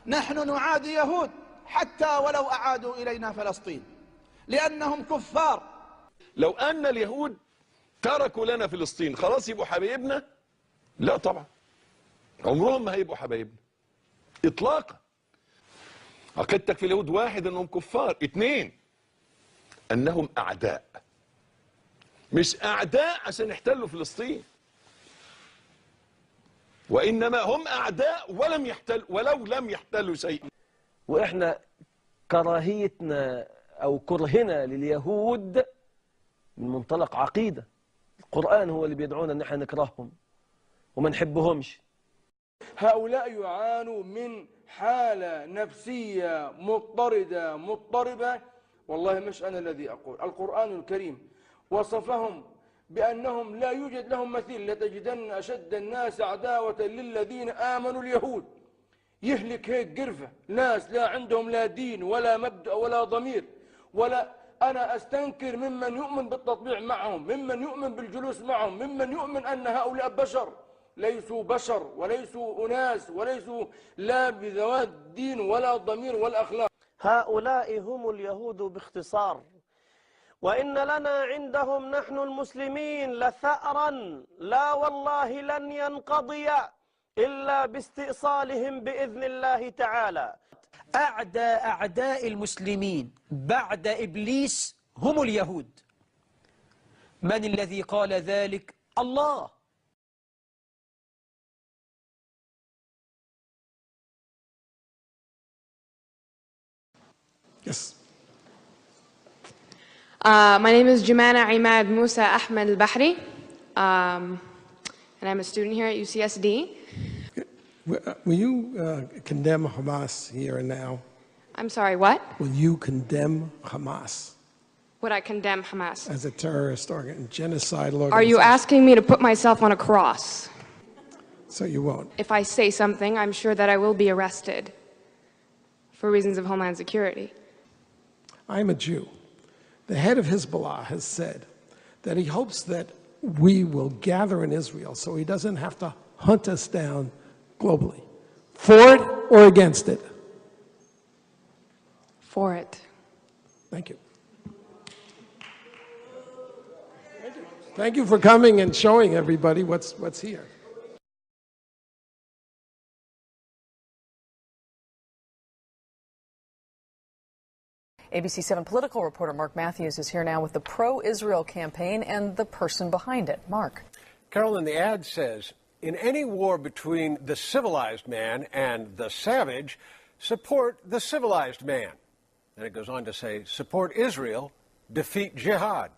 نحن نعادي يهود حتى ولو أعادوا إلينا فلسطين لأنهم كفار. لو أن اليهود تركوا لنا فلسطين خلاص يبقوا حبايبنا؟ لا طبعا، عمرهم ما هيبقوا حبايبنا إطلاقا. عقيدتك في اليهود: واحد أنهم كفار، اثنين أنهم أعداء. مش أعداء عشان يحتلوا فلسطين، وإنما هم أعداء ولو لم يحتلوا شيئا. وإحنا كراهيتنا أو كرهنا لليهود من منطلق عقيدة. القرآن هو اللي بيدعونا أن احنا نكرههم وما نحبهمش. هؤلاء يعانوا من حالة نفسية مضطربة. والله مش أنا الذي أقول، القرآن الكريم وصفهم بأنهم لا يوجد لهم مثيل. لتجدن أشد الناس عداوة للذين آمنوا اليهود. يهلك هيك قرفة ناس لا عندهم لا دين ولا مبدأ ولا ضمير ولا. أنا أستنكر ممن يؤمن بالتطبيع معهم، ممن يؤمن بالجلوس معهم، ممن يؤمن أن هؤلاء بشر. ليسوا بشر وليسوا أناس وليسوا لا بذوات دين ولا ضمير ولا أخلاق. هؤلاء هم اليهود باختصار. وإن لنا عندهم نحن المسلمين لثأرا لا والله لن ينقضي إلا باستئصالهم بإذن الله تعالى. أعداء المسلمين بعد إبليس هم اليهود. من الذي قال ذلك؟ الله. Yes. My name is Jumana Imad Musa Ahmed Al-Bahri, and I'm a student here at UCSD. Will you condemn Hamas here and now? I'm sorry, what? Will you condemn Hamas? Would I condemn Hamas? As a terrorist genocidal organization? Are you asking me to put myself on a cross? So you won't? If I say something, I'm sure that I will be arrested for reasons of homeland security. I'm a Jew. The head of Hezbollah has said that he hopes that we will gather in Israel so he doesn't have to hunt us down globally. For it or against it? For it. Thank you. Thank you for coming and showing everybody what's here. ABC 7 political reporter Mark Matthews is here now with the pro-Israel campaign and the person behind it. Mark. Carolyn, the ad says, in any war between the civilized man and the savage, support the civilized man. And it goes on to say, support Israel, defeat jihad.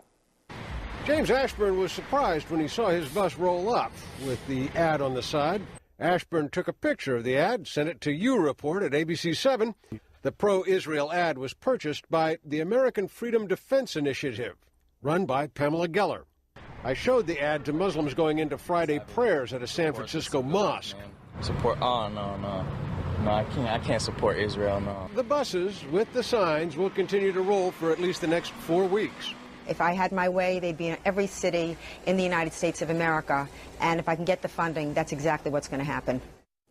James Ashburn was surprised when he saw his bus roll up with the ad on the side. Ashburn took a picture of the ad, sent it to You Report at ABC 7. The pro-Israel ad was purchased by the American Freedom Defense Initiative, run by Pamela Geller. I showed the ad to Muslims going into Friday prayers at a San Francisco mosque. Support? Oh, no. No, I can't support Israel, no. The buses with the signs will continue to roll for at least the next 4 weeks. If I had my way, they'd be in every city in the United States of America, and if I can get the funding, that's exactly what's going to happen.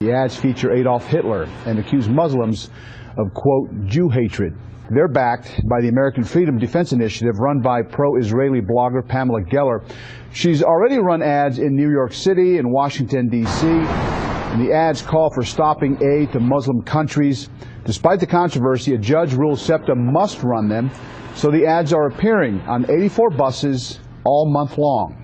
The ads feature Adolf Hitler and accuse Muslims of, quote, Jew hatred. They're backed by the American Freedom Defense Initiative run by pro-Israeli blogger Pamela Geller. She's already run ads in New York City and Washington, D.C., and the ads call for stopping aid to Muslim countries. Despite the controversy, a judge ruled SEPTA must run them, so the ads are appearing on 84 buses all month long.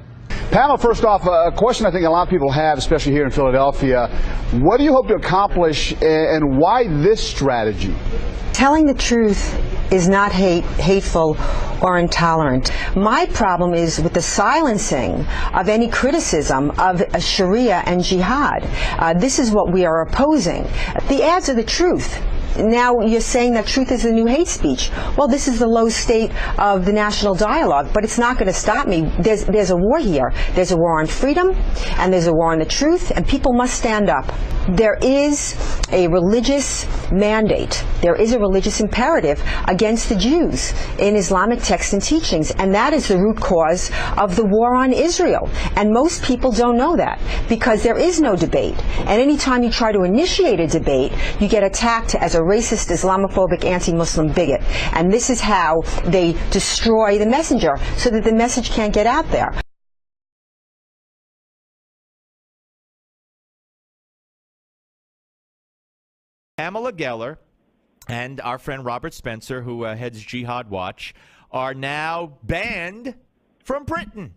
Pamela, first off, a question I think a lot of people have, especially here in Philadelphia. What do you hope to accomplish, and why this strategy? Telling the truth is not hateful or intolerant. My problem is with the silencing of any criticism of Sharia and jihad. This is what we are opposing. The ads are the truth. now you're saying that truth is the new hate speech. Well, this is the low state of the national dialogue, but it's not going to stop me. There's a war here. There's a war on freedom, and there's a war on the truth, and people must stand up. There is a religious mandate. There is a religious imperative against the Jews in Islamic texts and teachings, and that is the root cause of the war on Israel. And most people don't know that, because there is no debate. And anytime you try to initiate a debate, you get attacked as a racist, Islamophobic, anti-Muslim bigot. And this is how they destroy the messenger, so that the message can't get out there. Pamela Geller and our friend Robert Spencer, who heads Jihad Watch, are now banned from Britain.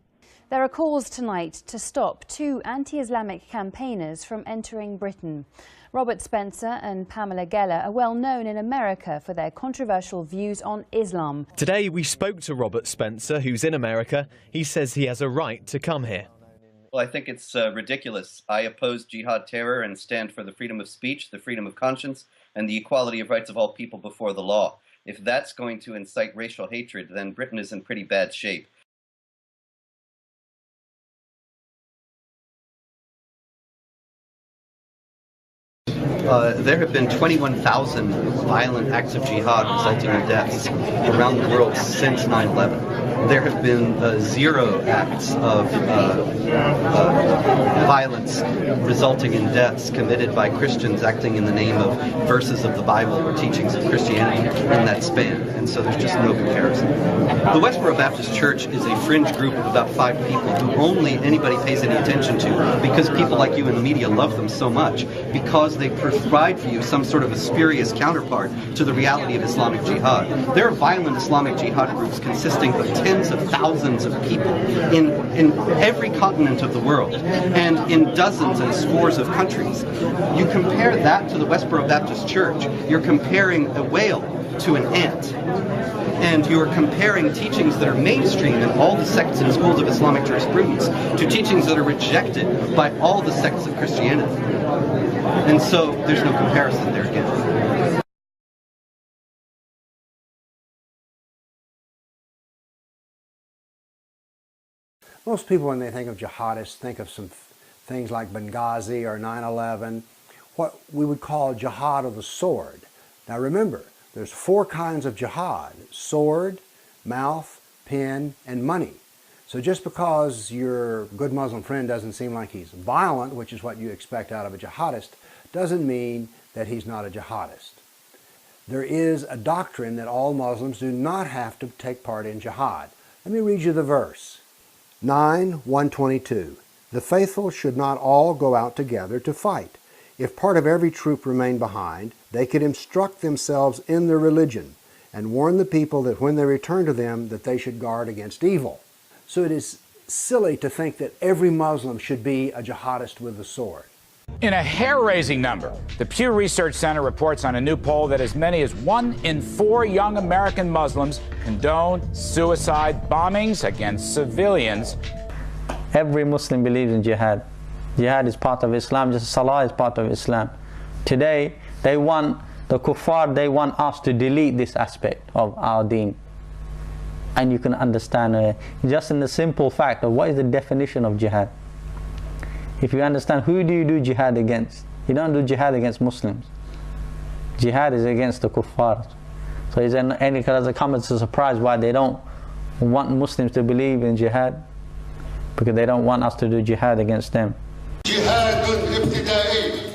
There are calls tonight to stop 2 anti-Islamic campaigners from entering Britain. Robert Spencer and Pamela Geller are well known in America for their controversial views on Islam. Today we spoke to Robert Spencer, who's in America. He says he has a right to come here. Well, I think it's ridiculous. I oppose jihad terror and stand for the freedom of speech, the freedom of conscience, and the equality of rights of all people before the law. If that's going to incite racial hatred, then Britain is in pretty bad shape. There have been 21,000 violent acts of jihad resulting in deaths around the world since 9/11. There have been 0 acts of violence resulting in deaths committed by Christians acting in the name of verses of the Bible or teachings of Christianity in that span. And so there's just no comparison. The Westboro Baptist Church is a fringe group of about 5 people who only anybody pays any attention to because people like you in the media love them so much, because they provide for you some sort of a spurious counterpart to the reality of Islamic jihad. There are violent Islamic jihad groups consisting of tens of thousands of people in every continent of the world and in dozens and scores of countries. You compare that to the Westboro Baptist Church, you're comparing a whale to an ant. And you are comparing teachings that are mainstream in all the sects and schools of Islamic jurisprudence to teachings that are rejected by all the sects of Christianity. And so there's no comparison there again. Most people, when they think of jihadists, think of some things like Benghazi or 9/11, what we would call jihad of the sword. Now remember, there's 4 kinds of jihad: sword, mouth, pen, and money. So just because your good Muslim friend doesn't seem like he's violent, which is what you expect out of a jihadist, doesn't mean that he's not a jihadist. There is a doctrine that all Muslims do not have to take part in jihad. Let me read you the verse. 9:122. The faithful should not all go out together to fight. If part of every troop remained behind, they could instruct themselves in their religion and warn the people that when they return to them, that they should guard against evil. So it is silly to think that every Muslim should be a jihadist with a sword. In a hair-raising number, the Pew Research Center reports on a new poll that as many as 1 in 4 young American Muslims condone suicide bombings against civilians. Every Muslim believes in jihad. Jihad is part of Islam, just Salah is part of Islam. Today, the kuffar, they want us to delete this aspect of our deen. And you can understand just in the simple fact of what is the definition of jihad. If you understand, who do you do jihad against? You don't do jihad against Muslims. Jihad is against the kuffar. So is there any kind of comments to surprise why they don't want Muslims to believe in jihad? Because they don't want us to do jihad against them. جهاد ابتدائي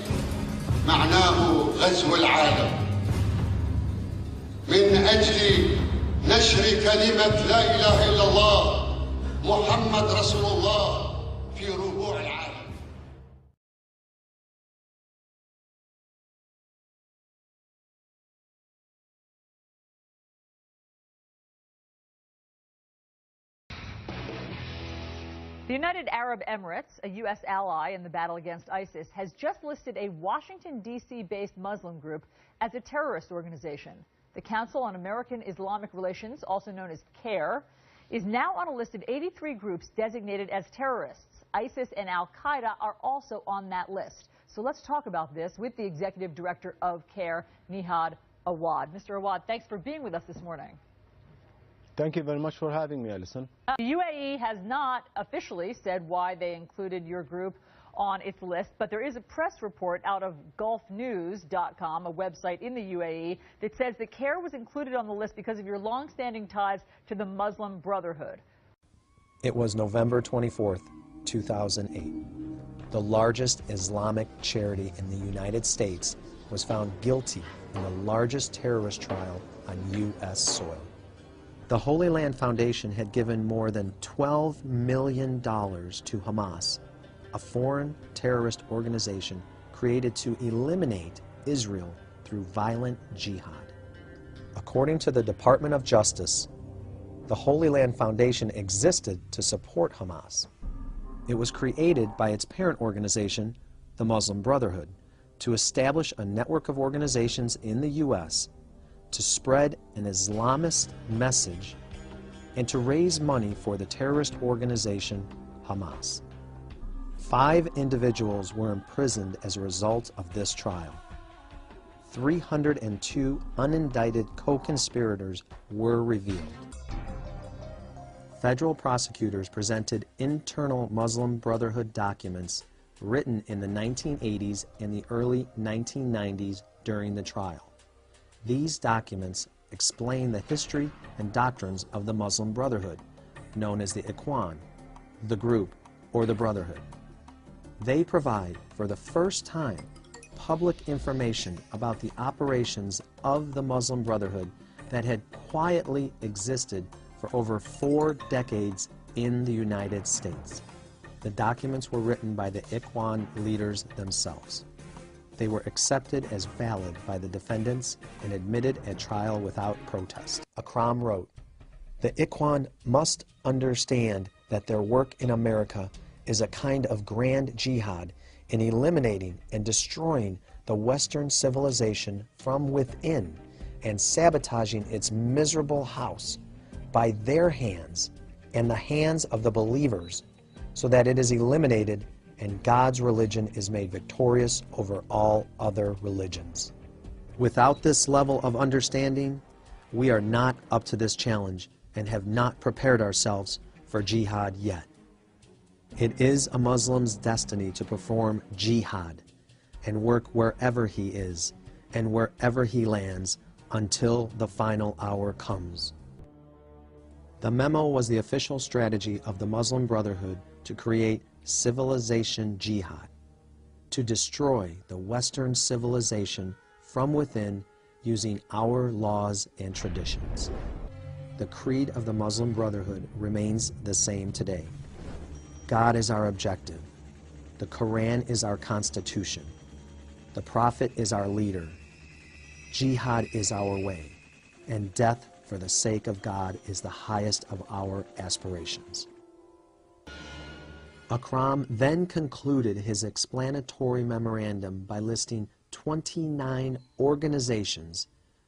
معناه غزو العالم من أجل نشر كلمة لا إله إلا الله محمد رسول الله في ربوع العالم. The United Arab Emirates, a U.S. ally in the battle against ISIS, has just listed a Washington, D.C.-based Muslim group as a terrorist organization. The Council on American Islamic Relations, also known as CAIR, is now on a list of 83 groups designated as terrorists. ISIS and al-Qaeda are also on that list. So let's talk about this with the Executive Director of CARE, Nihad Awad. Mr. Awad, thanks for being with us this morning. Thank you very much for having me, Alison. The UAE has not officially said why they included your group on its list, but there is a press report out of gulfnews.com, a website in the UAE, that says that CARE was included on the list because of your long-standing ties to the Muslim Brotherhood. It was November 24th, 2008. The largest Islamic charity in the United States was found guilty in the largest terrorist trial on U.S. soil. The Holy Land Foundation had given more than $12 million to Hamas, a foreign terrorist organization created to eliminate Israel through violent jihad. According to the Department of Justice, the Holy Land Foundation existed to support Hamas. It was created by its parent organization, the Muslim Brotherhood, to establish a network of organizations in the U.S. to spread an Islamist message and to raise money for the terrorist organization Hamas. 5 individuals were imprisoned as a result of this trial. 302 unindicted co-conspirators were revealed. Federal prosecutors presented internal Muslim Brotherhood documents written in the 1980s and the early 1990s during the trial. These documents explain the history and doctrines of the Muslim Brotherhood, known as the Ikhwan, the group, or the Brotherhood. They provide, for the first time, public information about the operations of the Muslim Brotherhood that had quietly existed for over 4 decades in the United States. The documents were written by the Ikhwan leaders themselves. They were accepted as valid by the defendants and admitted at trial without protest. Akram wrote, "The Ikhwan must understand that their work in America is a kind of grand jihad in eliminating and destroying the Western civilization from within and sabotaging its miserable house by their hands and the hands of the believers, so that it is eliminated and God's religion is made victorious over all other religions." Without this level of understanding, we are not up to this challenge and have not prepared ourselves for jihad yet. It is a Muslim's destiny to perform jihad and work wherever he is and wherever he lands until the final hour comes. The memo was the official strategy of the Muslim Brotherhood to create civilization jihad, to destroy the Western civilization from within using our laws and traditions. The creed of the Muslim Brotherhood remains the same today. God is our objective. The Koran is our constitution. The Prophet is our leader. Jihad is our way, and death for the sake of God is the highest of our aspirations. Akram then concluded his explanatory memorandum by listing 29 organizations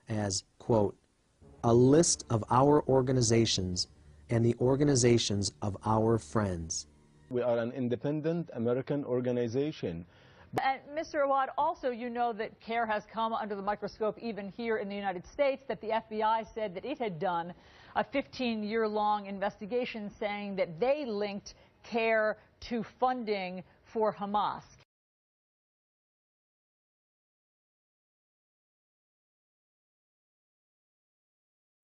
as, quote, "a list of our organizations and the organizations of our friends." We are an independent American organization. And Mr. Awad, also you know that CARE has come under the microscope even here in the United States, that the FBI said that it had done a 15-year-long investigation saying that they linked CARE to funding for Hamas.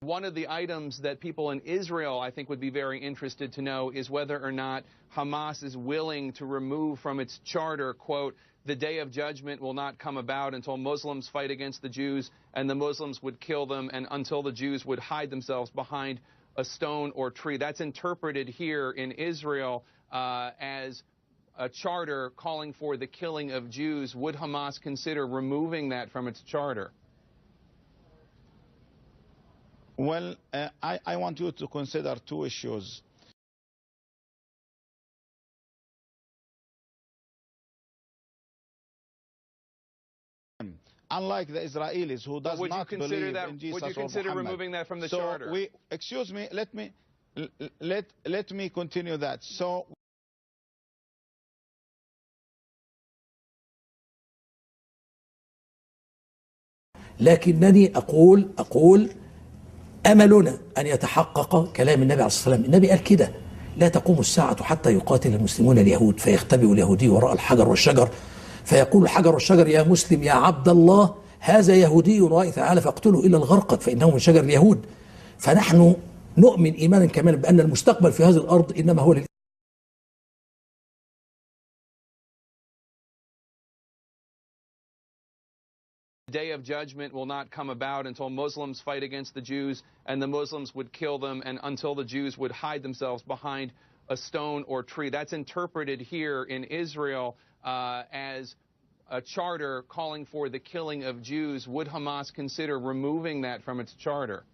One of the items that people in Israel, I think, would be very interested to know is whether or not Hamas is willing to remove from its charter, quote, "The day of judgment will not come about until Muslims fight against the Jews and the Muslims would kill them and until the Jews would hide themselves behind a stone or tree." That's interpreted here in Israel as a charter calling for the killing of Jews. Would Hamas consider removing that from its charter? Well, I want you to consider 2 issues. Unlike the Israelis who does not believe in Jesus or Muhammad. Would you consider removing that from the charter? Excuse me, let me continue that. So لكنني أقول أملنا أن يتحقق كلام النبي عليه الصلاة والسلام. النبي قال كده: لا تقوم الساعة حتى يقاتل المسلمون اليهود فيختبئ اليهودي وراء الحجر والشجر فيقول الحجر والشجر يا مسلم يا عبد الله هذا يهودي رأي تعالى فاقتله إلا الغرقد فإنه من شجر اليهود. فنحن نؤمن إيمانا كاملا بأن المستقبل في هذه الأرض إنما هو The day of judgment will not come about until Muslims fight against the Jews and the Muslims would kill them, and until the Jews would hide themselves behind a stone or tree. That's interpreted here in Israel as a charter calling for the killing of Jews. Would Hamas consider removing that from its charter?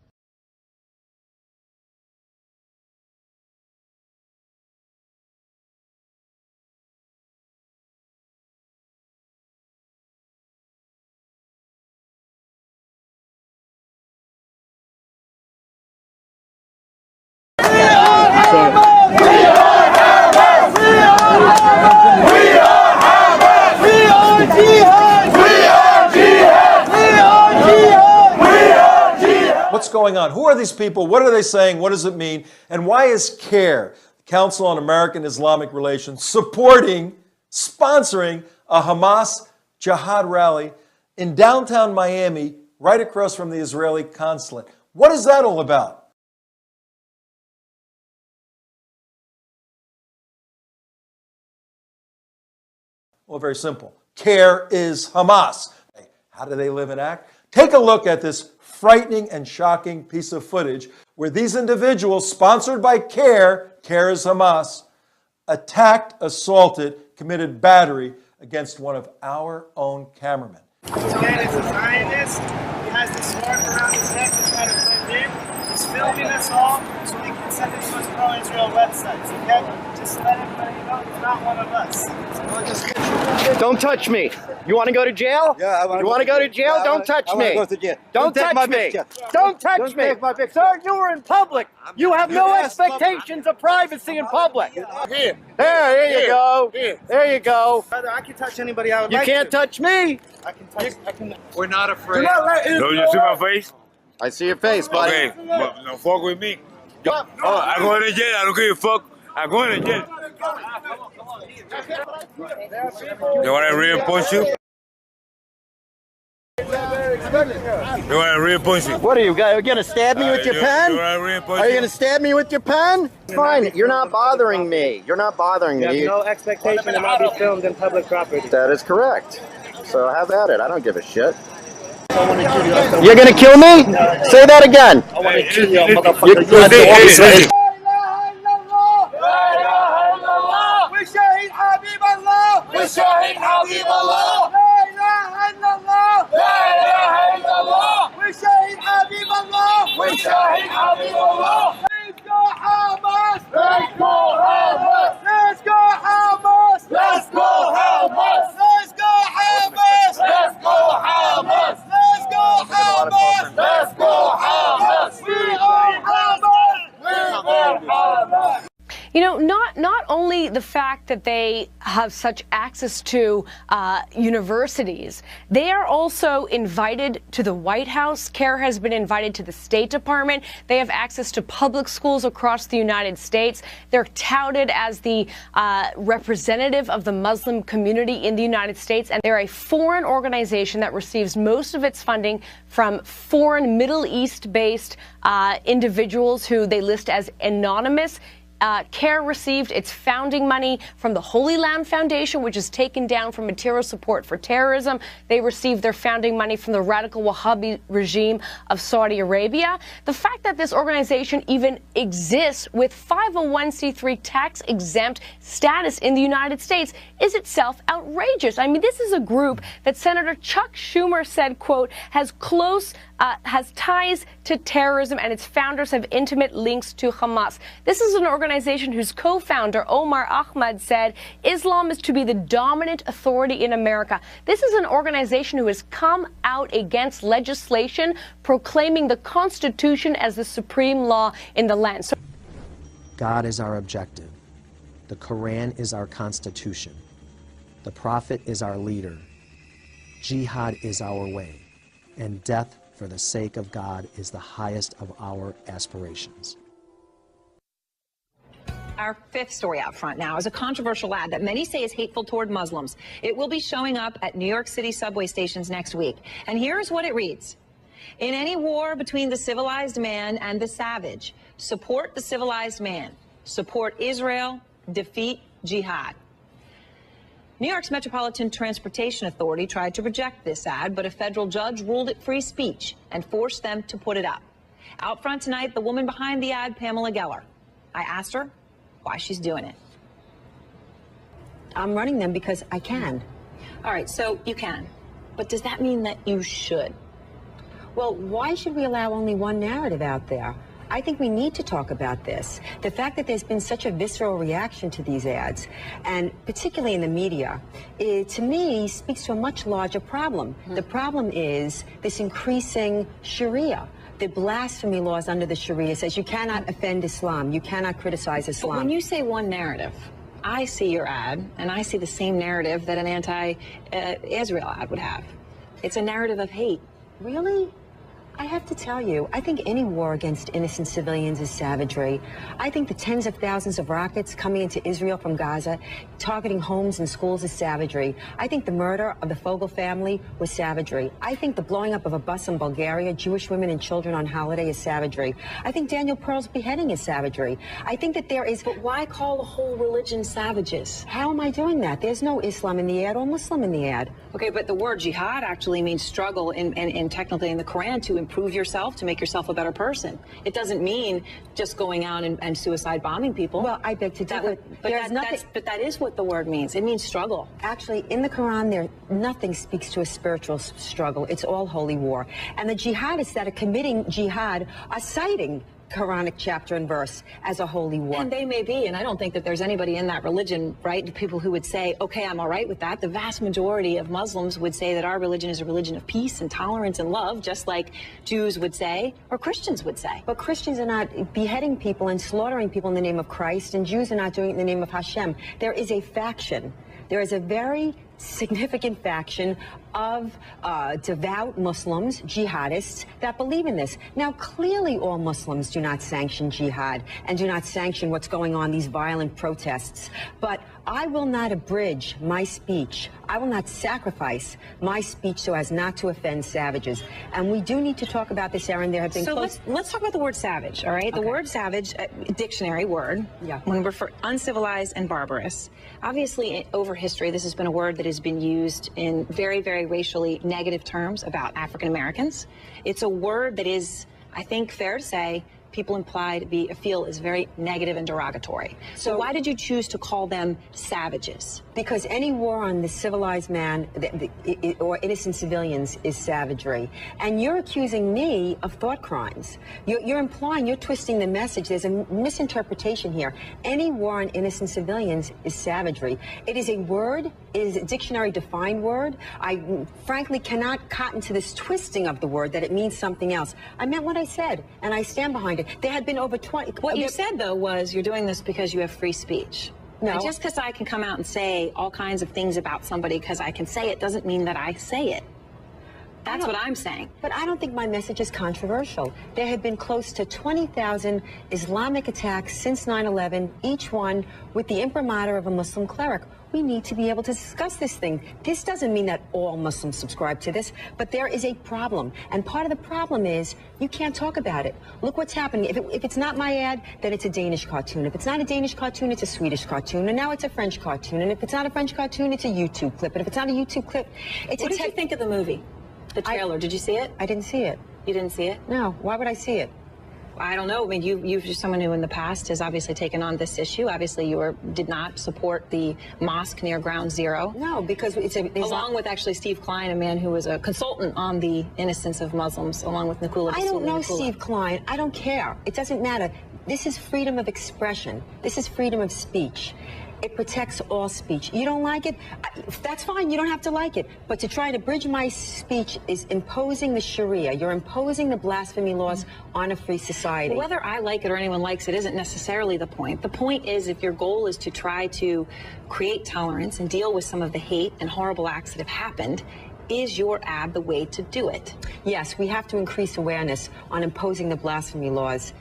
What's going on? Who are these people? What are they saying? What does it mean? And why is CARE, Council on American-Islamic Relations, sponsoring a Hamas jihad rally in downtown Miami, right across from the Israeli consulate? What is that all about? Well, very simple. CARE is Hamas. How do they live and act? Take a look at this frightening and shocking piece of footage where these individuals, sponsored by CARE is Hamas, attacked, assaulted, committed battery against one of our own cameramen. This man is a Zionist. He has this scarf around his neck to try to blend in. He's filming us all so he can send it to his pro-Israel websites, okay? Just let everybody know he's not one of us. Don't touch me. You want to go to jail? Yeah, I want to. You want to go to jail? Don't touch me. Go to jail. Don't touch me. Don't touch me. Sir, you were in public. You have no expectations of privacy in public. Here. There you go. There you go. Brother, I can touch anybody I would You like can't to. touch me. I can touch. I can. We're not afraid. Do not let Israel. No, you see my face? I see your face, buddy. Okay, don't fuck with me. I'm going to jail. I don't give a fuck. I'm going to jail. You want to reinforce you? You want to reinforce you? What are you going to stab me with your pen? Are you going to stab me with your pen? Fine. You're not bothering me. You're not bothering You me. have no expectation to not be filmed in public property. That is correct. So have at it. I don't give a shit. You're going to kill me? Say that again. I want to kill you, motherfucker. We shahid Habib Allah. We shahid Habib Allah. La ilaha illallah. La ilaha illallah. We shahid Habib Allah. We shahid Habib Allah. Let's go Hamas. Let's go Hamas. Let's go Hamas. Let's go Hamas. Let's go Hamas. Let's go Hamas. Let's go Hamas. Let's go Hamas. We are Hamas. We are Hamas. You know, not only the fact that they have such access to universities, they are also invited to the White House. CARE has been invited to the State Department. They have access to public schools across the United States. They're touted as the representative of the Muslim community in the United States, and they're a foreign organization that receives most of its funding from foreign Middle East-based individuals who they list as anonymous. CARE received its founding money from the Holy Land Foundation, which is taken down from material support for terrorism. They received their founding money from the radical Wahhabi regime of Saudi Arabia. The fact that this organization even exists with 501c3 tax-exempt status in the United States is itself outrageous. I mean, this is a group that Senator Chuck Schumer said, quote, has ties to terrorism, and its founders have intimate links to Hamas. This is an organization whose co-founder, Omar Ahmad, said Islam is to be the dominant authority in America. This is an organization who has come out against legislation proclaiming the Constitution as the supreme law in the land. So God is our objective. The Koran is our constitution. The Prophet is our leader. Jihad is our way. and death for the sake of God is the highest of our aspirations. Our fifth story out front now is a controversial ad that many say is hateful toward Muslims. It will be showing up at New York City subway stations next week. And here's what it reads. In any war between the civilized man and the savage, support the civilized man. Support Israel. Defeat jihad. New York's Metropolitan Transportation Authority tried to reject this ad, but a federal judge ruled it free speech and forced them to put it up. Out front tonight, the woman behind the ad, Pamela Geller. I asked her why she's doing it. I'm running them because I can. All right, so you can. But does that mean that you should? Well, why should we allow only one narrative out there? I think we need to talk about this. The fact that there's been such a visceral reaction to these ads, and particularly in the media, it, to me, speaks to a much larger problem. The problem is this increasing Sharia. The blasphemy laws under the Sharia says you cannot offend Islam, you cannot criticize Islam. But when you say one narrative, I see your ad, and I see the same narrative that an anti-Israel ad would have. It's a narrative of hate. Really? I have to tell you, I think any war against innocent civilians is savagery. I think the tens of thousands of rockets coming into Israel from Gaza, targeting homes and schools is savagery. I think the murder of the Fogel family was savagery. I think the blowing up of a bus in Bulgaria, Jewish women and children on holiday, is savagery. I think Daniel Pearl's beheading is savagery. I think that there is... But why call the whole religion savages? How am I doing that? There's no Islam in the ad or Muslim in the ad. Okay, but the word jihad actually means struggle in technically in the Quran to improve yourself, to make yourself a better person. It doesn't mean just going out and suicide bombing people. Well, I beg to differ. But that is what the word means. It means struggle. Actually, in the Quran, nothing speaks to a spiritual struggle. It's all holy war. And the jihadists that are committing jihad are citing Quranic chapter and verse as a holy war. And they may be, and I don't think that there's anybody in that religion, right, people who would say, okay, I'm all right with that. The vast majority of Muslims would say that our religion is a religion of peace and tolerance and love, just like Jews would say, or Christians would say. But Christians are not beheading people and slaughtering people in the name of Christ, and Jews are not doing it in the name of Hashem. There is a faction. There is a very significant faction of devout Muslims, jihadists, that believe in this. Now, clearly all Muslims do not sanction jihad and do not sanction what's going on, these violent protests. But I will not abridge my speech. I will not sacrifice my speech so as not to offend savages. And we do need to talk about this, Erin. There have been let's talk about the word savage, all right? Okay. The word savage, dictionary word, when we refer uncivilized and barbarous. Obviously, over history, this has been a word that has been used in very, very racially negative terms about African Americans. It's a word that is, I think, fair to say, people feel is very negative and derogatory. So why did you choose to call them savages? Because any war on the civilized man or innocent civilians is savagery. And you're accusing me of thought crimes. You're implying, you're twisting the message. There's a misinterpretation here. Any war on innocent civilians is savagery. It is a word, it is a dictionary-defined word. I frankly cannot cotton to this twisting of the word that it means something else. I meant what I said, and I stand behind it. There had been over 20... What you said, though, was you're doing this because you have free speech. No. And just because I can come out and say all kinds of things about somebody because I can say it doesn't mean that I say it. That's what I'm saying. But I don't think my message is controversial. There have been close to 20,000 Islamic attacks since 9/11, each one with the imprimatur of a Muslim cleric. We need to be able to discuss this thing. This doesn't mean that all Muslims subscribe to this, but there is a problem. And part of the problem is you can't talk about it. Look what's happening. If it's not my ad, then it's a Danish cartoon. If it's not a Danish cartoon, it's a Swedish cartoon. And now it's a French cartoon. And if it's not a French cartoon, it's a YouTube clip. And if it's not a YouTube clip, it's What did you think of the movie? The trailer, did you see it? I didn't see it. You didn't see it? No. Why would I see it? I don't know. I mean, you're someone who in the past has obviously taken on this issue. Obviously, you did not support the mosque near Ground Zero. No, because along with actually Steve Klein, a man who was a consultant on the innocence of Muslims, along with Nikula. I don't know Steve Klein. I don't care. It doesn't matter. This is freedom of expression. This is freedom of speech. It protects all speech. You don't like it? That's fine. You don't have to like it. But to try to bridge my speech is imposing the Sharia. You're imposing the blasphemy laws on a free society. Well, whether I like it or anyone likes it isn't necessarily the point. The point is, if your goal is to try to create tolerance and deal with some of the hate and horrible acts that have happened, Is your ad the way to do it? Yes, we have to increase awareness on imposing the blasphemy laws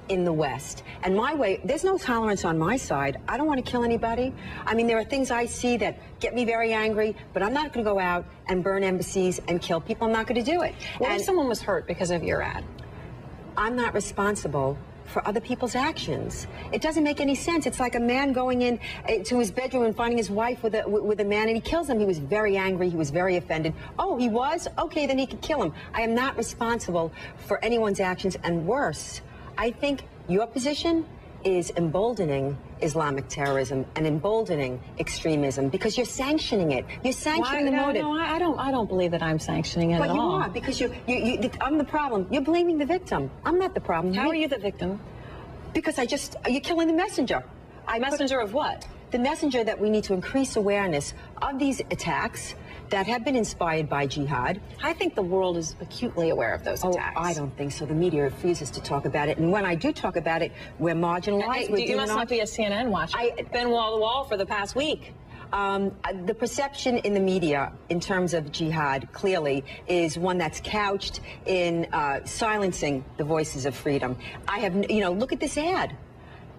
in the West. And my way, there's no tolerance on my side. I don't want to kill anybody. I mean, there are things I see that get me very angry, but I'm not going to go out and burn embassies and kill people. I'm not going to do it. What if someone was hurt because of your ad? I'm not responsible for other people's actions. It doesn't make any sense. It's like a man going in to his bedroom and finding his wife with a man, and he kills him. He was very angry. He was very offended. Oh, he was? Okay, then he could kill him. I am not responsible for anyone's actions, and worse, I think your position is emboldening Islamic terrorism and emboldening extremism because you're sanctioning it. You're sanctioning the motive. No, I don't believe that I'm sanctioning it at all. But you are, because I'm the problem. You're blaming the victim. I'm not the problem. How are you the victim? Because you're killing the messenger. Messenger of what? The messenger that we need to increase awareness of these attacks that have been inspired by jihad. I think the world is acutely aware of those attacks. I don't think so. The media refuses to talk about it. And when I do talk about it, we're marginalized. You must not be a CNN watcher. I've been wall to wall for the past week. The perception in the media in terms of jihad clearly is one that's couched in silencing the voices of freedom. Look at this ad.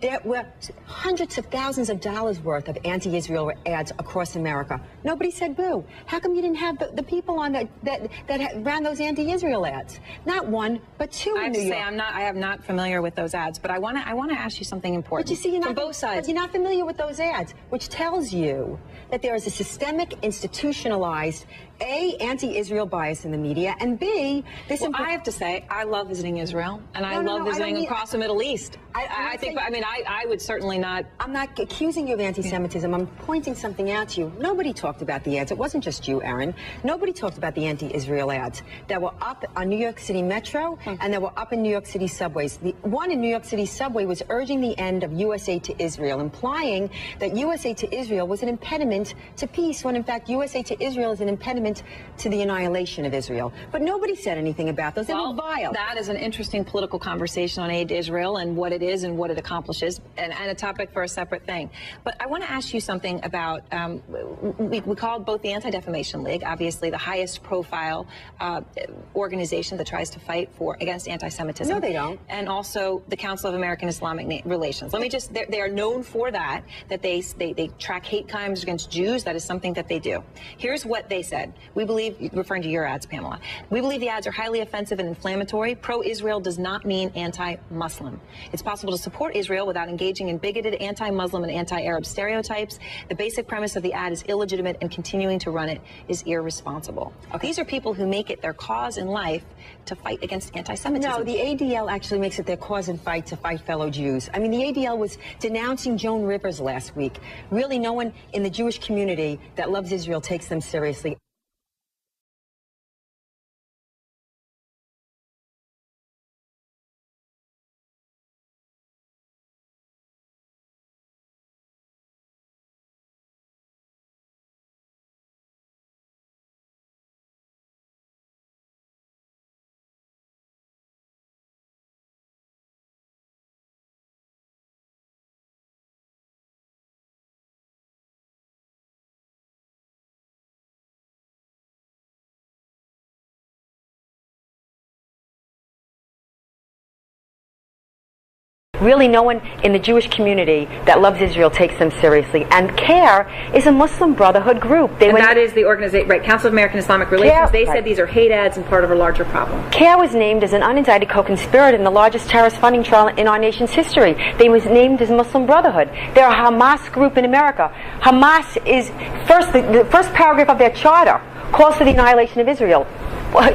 There were hundreds of thousands of dollars worth of anti-Israel ads across America. Nobody said boo. How come you didn't have the people on that ran those anti-Israel ads? Not one, but two in New York. I am not familiar with those ads, but I want to ask you something important. But you see, you're not, from both sides. But you're not familiar with those ads, which tells you that there is a systemic, institutionalized, A, anti-Israel bias in the media, and B, I have to say, I love visiting Israel, and I love visiting across the Middle East. I would certainly not. I'm not accusing you of anti-Semitism. I'm pointing something out to you. Nobody talked about the ads. It wasn't just you, Erin. Nobody talked about the anti-Israel ads that were up on New York City Metro and that were up in New York City subways. The one in New York City subway was urging the end of U.S. aid to Israel, implying that U.S. aid to Israel was an impediment to peace, when in fact U.S. aid to Israel is an impediment to the annihilation of Israel. But nobody said anything about those. They were vile. That is an interesting political conversation on aid to Israel and what it is and what it accomplishes, and a topic for a separate thing. But I want to ask you something about, we called both the Anti-Defamation League, obviously the highest profile organization that tries to fight against anti-Semitism. No, they don't. And also the Council of American Islamic Relations. Let me just, they are known for that they track hate crimes against Jews. That is something that they do. Here's what they said. We believe, referring to your ads, Pamela, we believe the ads are highly offensive and inflammatory. Pro-Israel does not mean anti-Muslim. It's possible to support Israel without engaging in bigoted anti-Muslim and anti-Arab stereotypes. The basic premise of the ad is illegitimate, and continuing to run it is irresponsible. Okay. These are people who make it their cause in life to fight against anti-Semitism. No, the ADL actually makes it their cause in fight to fight fellow Jews. I mean, the ADL was denouncing Joan Rivers last week. Really, no one in the Jewish community that loves Israel takes them seriously. Really, no one in the Jewish community that loves Israel takes them seriously. And CARE is a Muslim Brotherhood group. That is the organization, right? Council of American Islamic Relations. They said these are hate ads and part of a larger problem. CARE was named as an unindicted co-conspirator in the largest terrorist funding trial in our nation's history. They was named as Muslim Brotherhood. They're a Hamas group in America. Hamas is the first paragraph of their charter calls for the annihilation of Israel.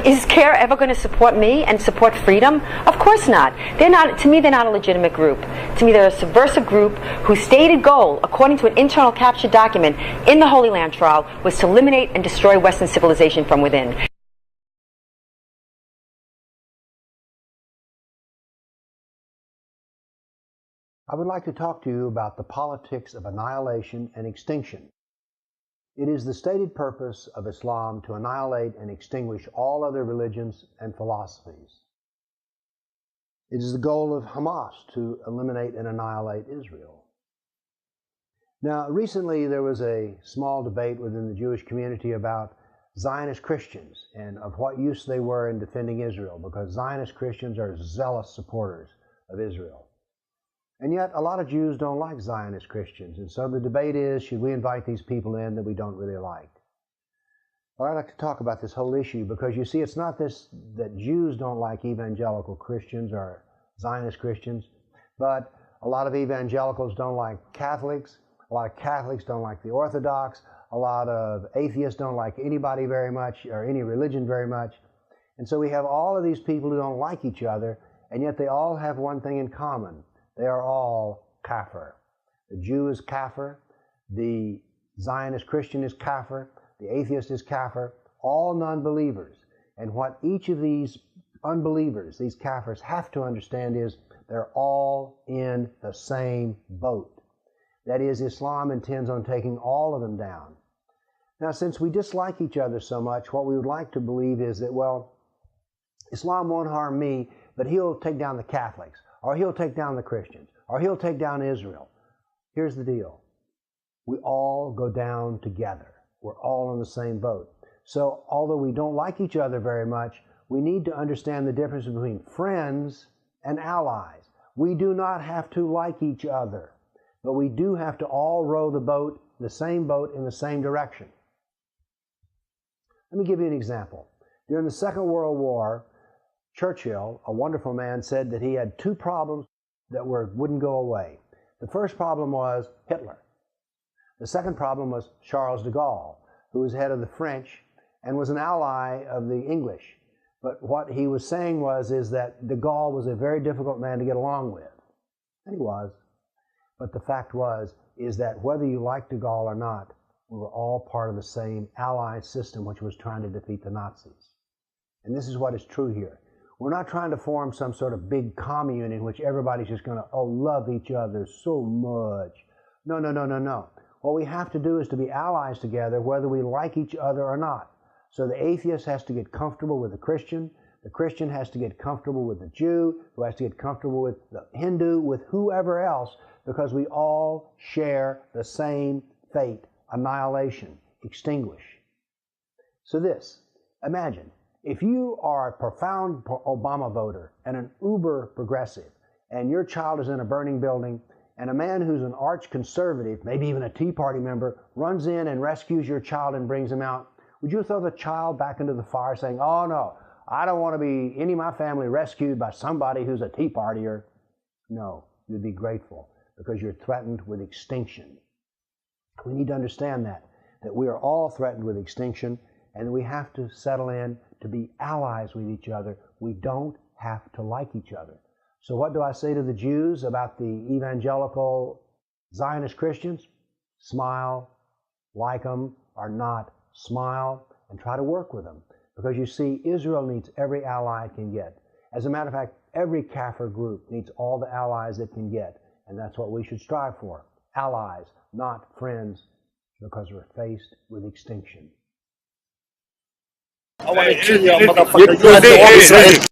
Is CARE ever going to support me and support freedom? Of course not. They're not. To me, they're not a legitimate group. To me, they're a subversive group whose stated goal, according to an internal captured document in the Holy Land trial, was to eliminate and destroy Western civilization from within. I would like to talk to you about the politics of annihilation and extinction. It is the stated purpose of Islam to annihilate and extinguish all other religions and philosophies. It is the goal of Hamas to eliminate and annihilate Israel. Now, recently there was a small debate within the Jewish community about Zionist Christians and of what use they were in defending Israel, because Zionist Christians are zealous supporters of Israel. And yet a lot of Jews don't like Zionist Christians, and so the debate is, should we invite these people in that we don't really like? Well, I'd like to talk about this whole issue, because you see, it's not this that Jews don't like evangelical Christians or Zionist Christians, but a lot of evangelicals don't like Catholics, a lot of Catholics don't like the Orthodox, a lot of atheists don't like anybody very much, or any religion very much. And so we have all of these people who don't like each other, and yet they all have one thing in common. They are all kafir. The Jew is kafir, the Zionist Christian is kafir, the atheist is kafir, all non-believers. And what each of these unbelievers, these kafirs, have to understand is they're all in the same boat. That is, Islam intends on taking all of them down. Now, since we dislike each other so much, what we would like to believe is that, well, Islam won't harm me, but he'll take down the Catholics, or he'll take down the Christians, or he'll take down Israel. Here's the deal. We all go down together. We're all in the same boat. So, although we don't like each other very much, we need to understand the difference between friends and allies. We do not have to like each other, but we do have to all row the same boat in the same direction. Let me give you an example. During the Second World War, Churchill, a wonderful man, said that he had two problems that wouldn't go away. The first problem was Hitler. The second problem was Charles de Gaulle, who was head of the French and was an ally of the English. But what he was saying is that de Gaulle was a very difficult man to get along with. And he was. But the fact is that whether you like de Gaulle or not, we were all part of the same Allied system which was trying to defeat the Nazis. And this is what is true here. We're not trying to form some sort of big commune in which everybody's just going to, love each other so much. No, no, no, no, no. What we have to do is to be allies together whether we like each other or not. So the atheist has to get comfortable with the Christian has to get comfortable with the Jew, who has to get comfortable with the Hindu, with whoever else, because we all share the same fate, annihilation, extinguish. So imagine, if you are a profound Obama voter and an uber progressive, and your child is in a burning building, and a man who's an arch conservative, maybe even a Tea Party member, runs in and rescues your child and brings him out, would you throw the child back into the fire saying, oh no, I don't want to be any of my family rescued by somebody who's a Tea Partier? No, you'd be grateful, because you're threatened with extinction. We need to understand that we are all threatened with extinction, and we have to settle in to be allies with each other. We don't have to like each other. So what do I say to the Jews about the evangelical Zionist Christians? Smile, like them or not, smile, and try to work with them. Because you see, Israel needs every ally it can get. As a matter of fact, every Kafir group needs all the allies it can get. And that's what we should strive for. Allies, not friends, because we're faced with extinction. I want to kill you, motherfucker.